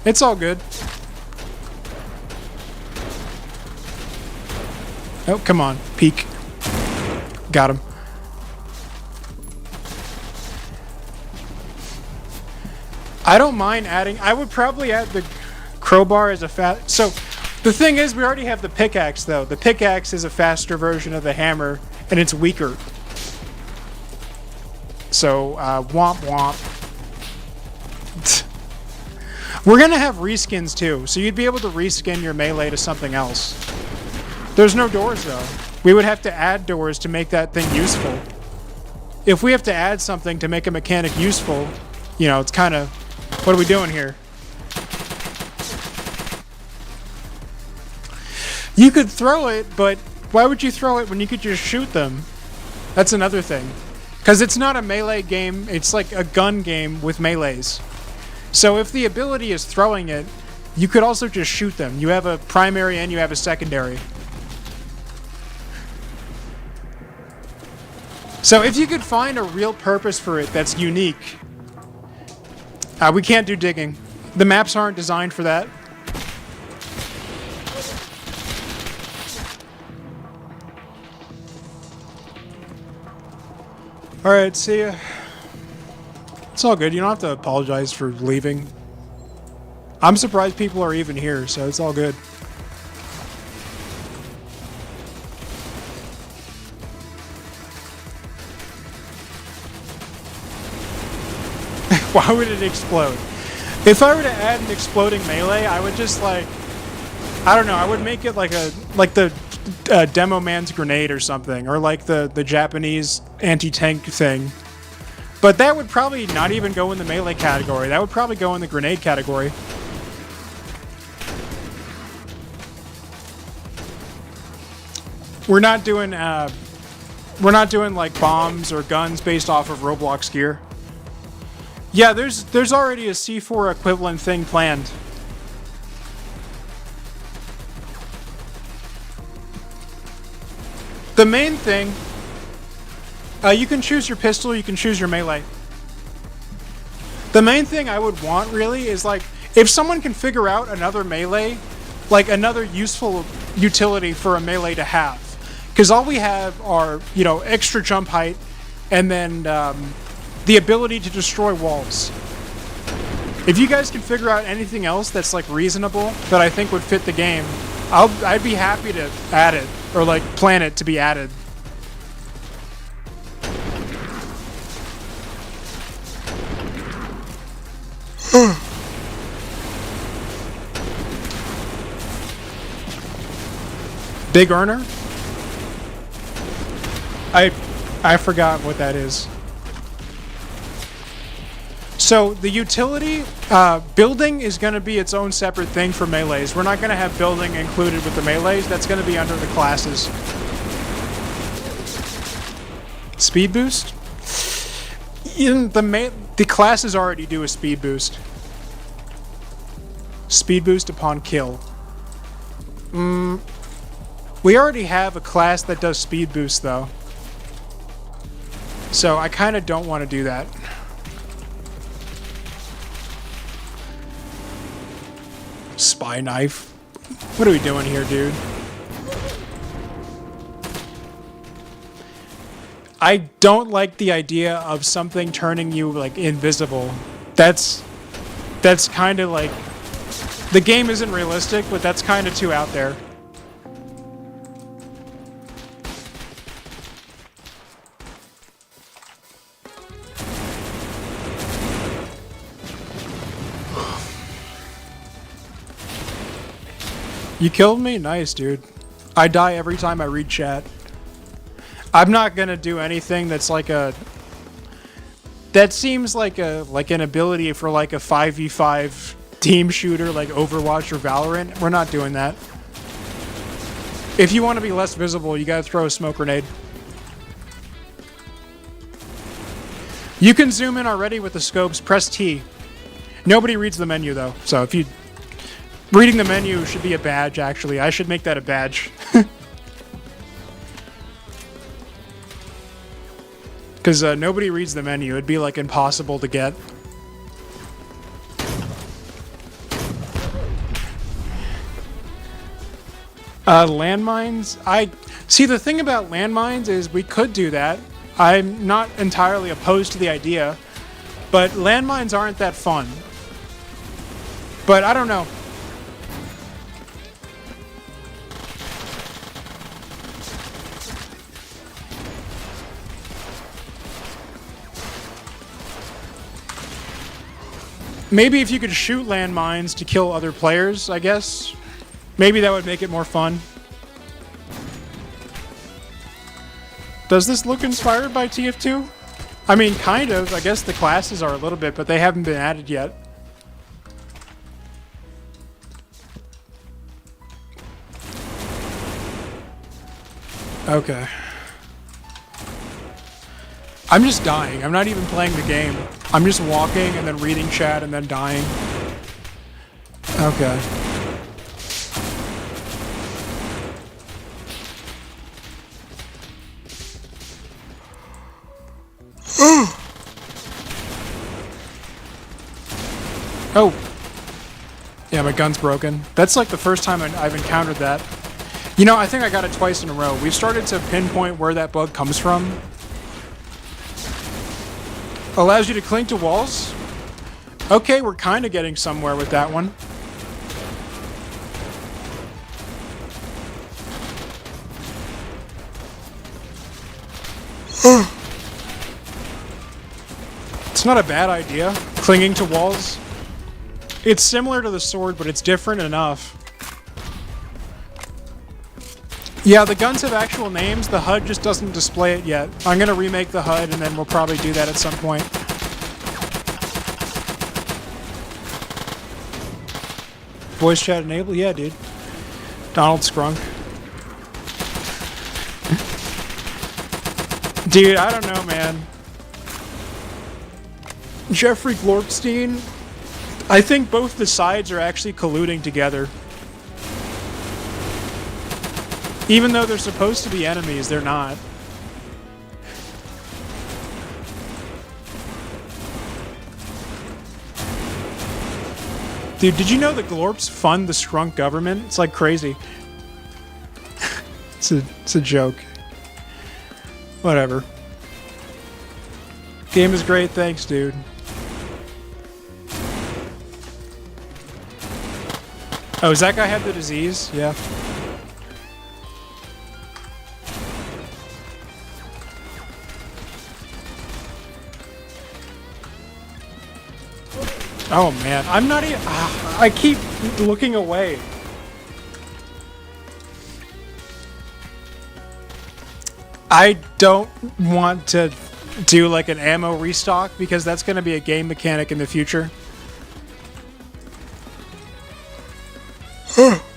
it's all good. Oh, come on. Peek. Got him. I don't mind adding... I would probably add the crowbar as a fast... So, the thing is, we already have the pickaxe, though. The pickaxe is a faster version of the hammer, and it's weaker. So, womp womp. We're going to have reskins, too, so you'd be able to reskin your melee to something else. There's no doors, though. We would have to add doors to make that thing useful. If we have to add something to make a mechanic useful, you know, it's kind of... What are we doing here? You could throw it, but why would you throw it when you could just shoot them? That's another thing. Because it's not a melee game, it's like a gun game with melees. So if the ability is throwing it, you could also just shoot them. You have a primary and you have a secondary. So if you could find a real purpose for it that's unique, we can't do digging. The maps aren't designed for that. Alright, see ya. It's all good. You don't have to apologize for leaving. I'm surprised people are even here, so it's all good. Why would it explode? If I were to add an exploding melee, I would just like, I don't know, I would make it like the Demo Man's grenade or something, or like the Japanese anti-tank thing. But that would probably not even go in the melee category. That would probably go in the grenade category. We're not doing like bombs or guns based off of Roblox gear. Yeah, there's already a C4 equivalent thing planned. The main thing, you can choose your pistol, you can choose your melee. The main thing I would want really is like, if someone can figure out another melee, like another useful utility for a melee to have. Because all we have are, you know, extra jump height and then the ability to destroy walls. If you guys can figure out anything else that's like reasonable that I think would fit the game, I'd be happy to add it, or like plan it to be added. Big earner? I forgot what that is. So the utility, building is going to be its own separate thing for melees. We're not going to have building included with the melees. That's going to be under the classes. Speed boost? The classes already do a speed boost. Speed boost upon kill. We already have a class that does speed boost though. So I kind of don't want to do that. Spy knife. What are we doing here, dude? I don't like the idea of something turning you like invisible. That's kind of like, the game isn't realistic, but that's kind of too out there. You killed me? Nice, dude. I die every time I read chat. I'm not gonna do anything that's like a... That seems like an ability for like a 5v5 team shooter like Overwatch or Valorant. We're not doing that. If you want to be less visible, you gotta throw a smoke grenade. You can zoom in already with the scopes. Press T. Nobody reads the menu though, so if you... Reading the menu should be a badge, actually. I should make that a badge. Because nobody reads the menu. It'd be, like, impossible to get. Landmines? See, the thing about landmines is we could do that. I'm not entirely opposed to the idea. But landmines aren't that fun. But I don't know. Maybe if you could shoot landmines to kill other players, I guess. Maybe that would make it more fun. Does this look inspired by TF2? I mean, kind of. I guess the classes are a little bit, but they haven't been added yet. Okay. I'm just dying. I'm not even playing the game. I'm just walking and then reading chat and then dying. Okay. Oh. Yeah, my gun's broken. That's like the first time I've encountered that. You know, I think I got it twice in a row. We've started to pinpoint where that bug comes from. Allows you to cling to walls. Okay, we're kind of getting somewhere with that one. It's not a bad idea, clinging to walls. It's similar to the sword, but it's different enough. Yeah, the guns have actual names. The HUD just doesn't display it yet. I'm going to remake the HUD, and then we'll probably do that at some point. Voice chat enabled? Yeah, dude. Donald Scrunk. Dude, I don't know, man. Jeffrey Glorpstein. I think both the sides are actually colluding together. Even though they're supposed to be enemies, they're not. Dude, did you know the Glorps fund the Scrunk government? It's like crazy. It's a joke. Whatever. Game is great, thanks, dude. Oh, does that guy have the disease? Yeah. Oh man, I'm not even. I keep looking away. I don't want to do like an ammo restock because that's going to be a game mechanic in the future.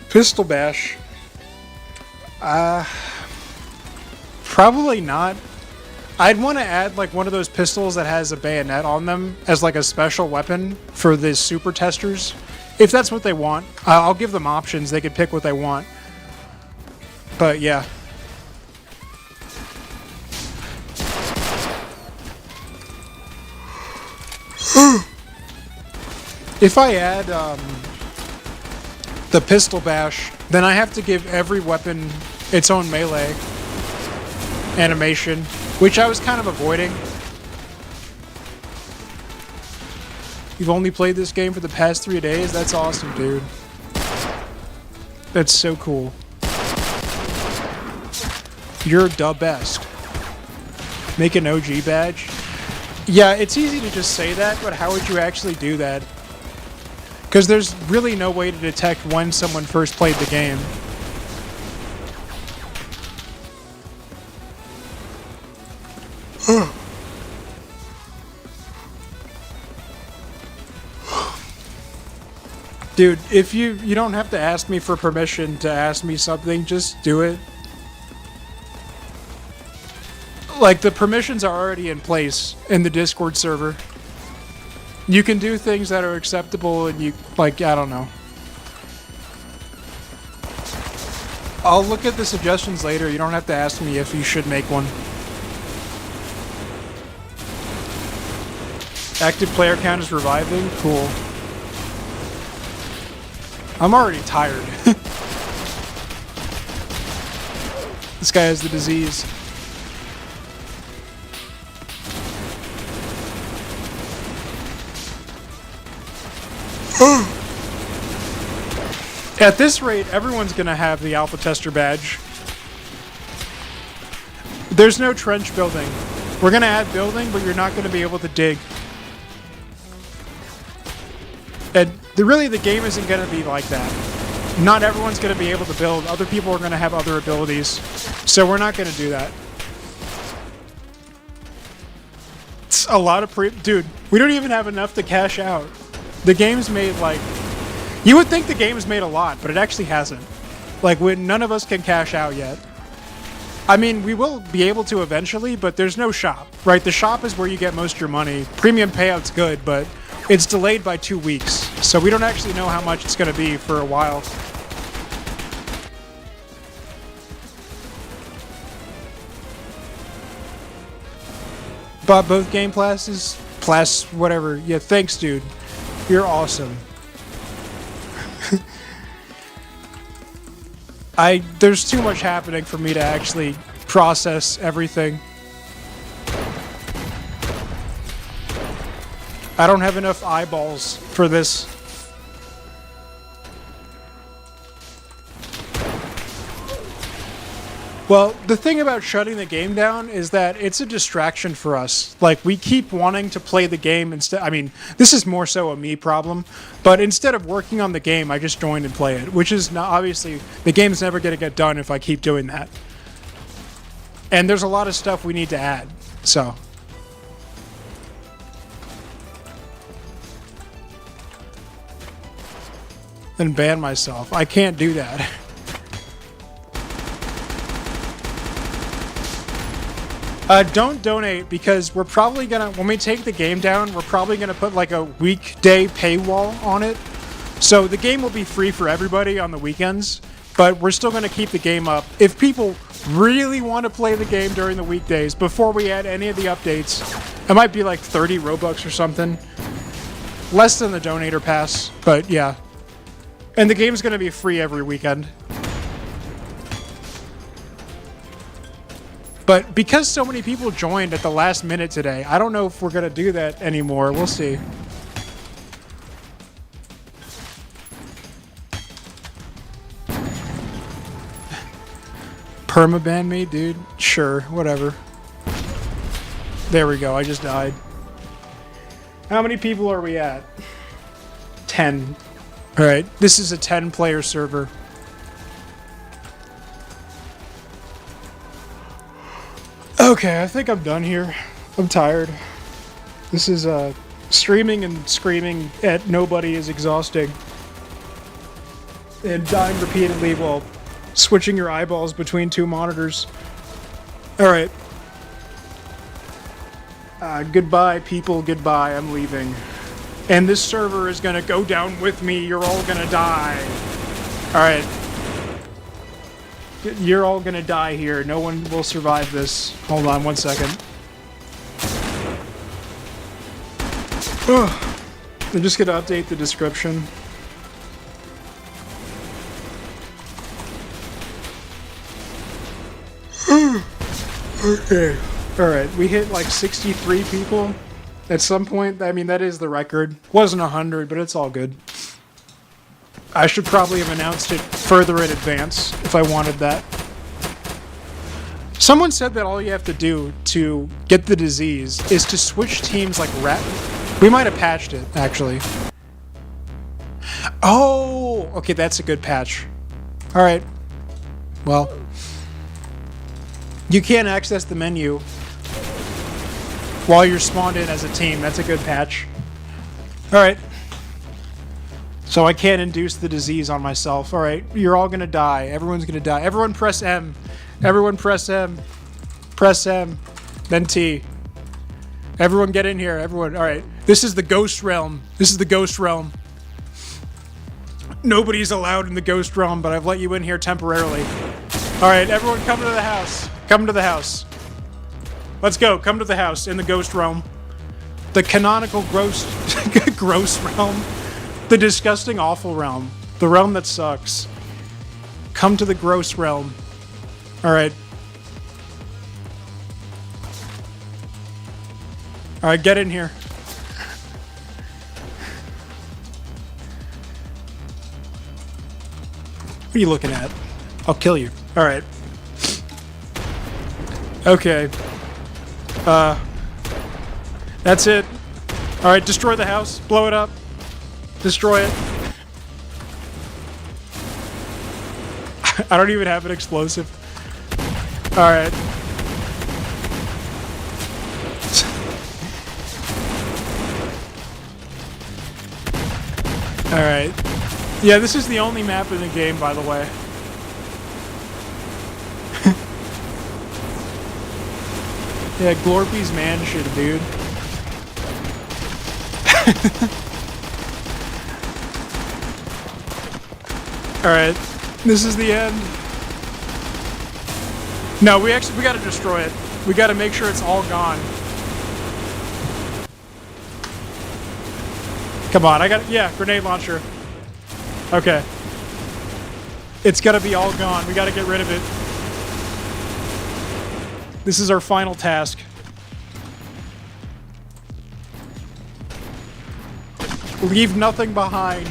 Pistol bash. Probably not. I'd want to add like one of those pistols that has a bayonet on them as like a special weapon for the super testers. If that's what they want. I'll give them options. They could pick what they want. But yeah. If I add the pistol bash, then I have to give every weapon its own melee animation, which I was kind of avoiding. You've only played this game for the past 3 days? That's awesome, dude. That's so cool. You're the best. Make an OG badge? Yeah, it's easy to just say that, but how would you actually do that? Because there's really no way to detect when someone first played the game. Dude, if you don't have to ask me for permission to ask me something, just do it. Like, the permissions are already in place in the Discord server. You can do things that are acceptable and you, like, I don't know. I'll look at the suggestions later. You don't have to ask me if you should make one. Active player count is reviving? Cool. I'm already tired. This guy has the disease. At this rate, everyone's gonna have the alpha tester badge. There's no trench building. We're gonna add building, but you're not gonna be able to dig. And really, the game isn't gonna be like that. Not everyone's gonna be able to build. Other people are gonna have other abilities. So we're not gonna do that. It's a lot of dude, we don't even have enough to cash out. The game's made like... You would think the game's made a lot, but it actually hasn't. Like, none of us can cash out yet. I mean, we will be able to eventually, but there's no shop, right? The shop is where you get most of your money. Premium payout's good, but it's delayed by 2 weeks. So we don't actually know how much it's going to be for a while. Bought both game passes? Whatever. Yeah, thanks, dude. You're awesome. There's too much happening for me to actually process everything. I don't have enough eyeballs for this. Well, the thing about shutting the game down is that it's a distraction for us. Like, we keep wanting to play the game instead. I mean, this is more so a me problem, but instead of working on the game, I just join and play it, which is not, obviously, the game's never going to get done if I keep doing that. And there's a lot of stuff we need to add, so. Then ban myself. I can't do that. Don't donate, because we're probably gonna, when we take the game down, we're probably gonna put like a weekday paywall on it. So the game will be free for everybody on the weekends, but we're still gonna keep the game up. If people really want to play the game during the weekdays, before we add any of the updates, it might be like 30 Robux or something. Less than the donator pass, but yeah. And the game's gonna be free every weekend. But because so many people joined at the last minute today, I don't know if we're going to do that anymore. We'll see. Permaban me, dude? Sure, whatever. There we go, I just died. How many people are we at? 10. Alright, this is a 10-player server. Okay, I think I'm done here. I'm tired. This is, streaming and screaming at nobody is exhausting. And dying repeatedly while switching your eyeballs between two monitors. Alright. Goodbye, people, goodbye, I'm leaving. And this server is gonna go down with me, you're all gonna die. Alright. You're all gonna die here. No one will survive this. Hold on 1 second. I'm just gonna update the description. Okay. Alright, we hit like 63 people at some point. I mean, that is the record. Wasn't 100, but it's all good. I should probably have announced it further in advance if I wanted that. Someone said that all you have to do to get the disease is to switch teams like We might have patched it, actually. Oh! Okay, that's a good patch. Alright. Well. You can't access the menu while you're spawned in as a team. That's a good patch. Alright. So I can't induce the disease on myself. Alright, you're all gonna die. Everyone's gonna die. Everyone press M. Everyone press M. Press M. Then T. Everyone get in here. Everyone. Alright. This is the Ghost Realm. This is the Ghost Realm. Nobody's allowed in the Ghost Realm, but I've let you in here temporarily. Alright, everyone come to the house. Come to the house. Let's go. Come to the house in the Ghost Realm. The canonical gross realm. The disgusting, awful realm. The realm that sucks. Come to the gross realm. Alright. Alright, get in here. What are you looking at? I'll kill you. Alright. Okay. That's it. Alright, destroy the house. Blow it up. Destroy it. I don't even have an explosive. Alright. Alright. Yeah, this is the only map in the game, by the way. Yeah, Glorpy's mansion, dude. Alright, this is the end. No, we gotta destroy it. We gotta make sure it's all gone. Come on, I got... Yeah, grenade launcher. Okay. It's gotta be all gone. We gotta get rid of it. This is our final task. Leave nothing behind.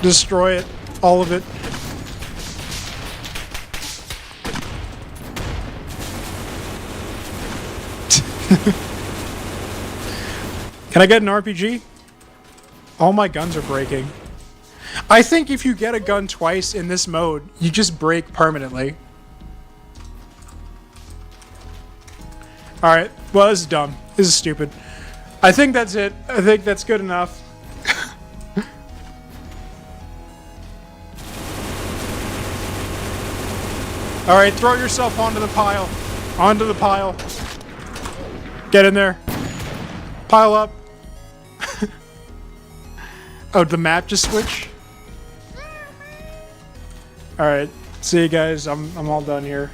Destroy it. All of it. Can I get an RPG? All my guns are breaking. I think if you get a gun twice in this mode, you just break permanently. Alright, well, this is dumb. This is stupid. I think that's it. I think that's good enough. Alright, throw yourself onto the pile. Onto the pile. Get in there. Pile up. Oh, did the map just switch? Alright, see you guys. I'm all done here.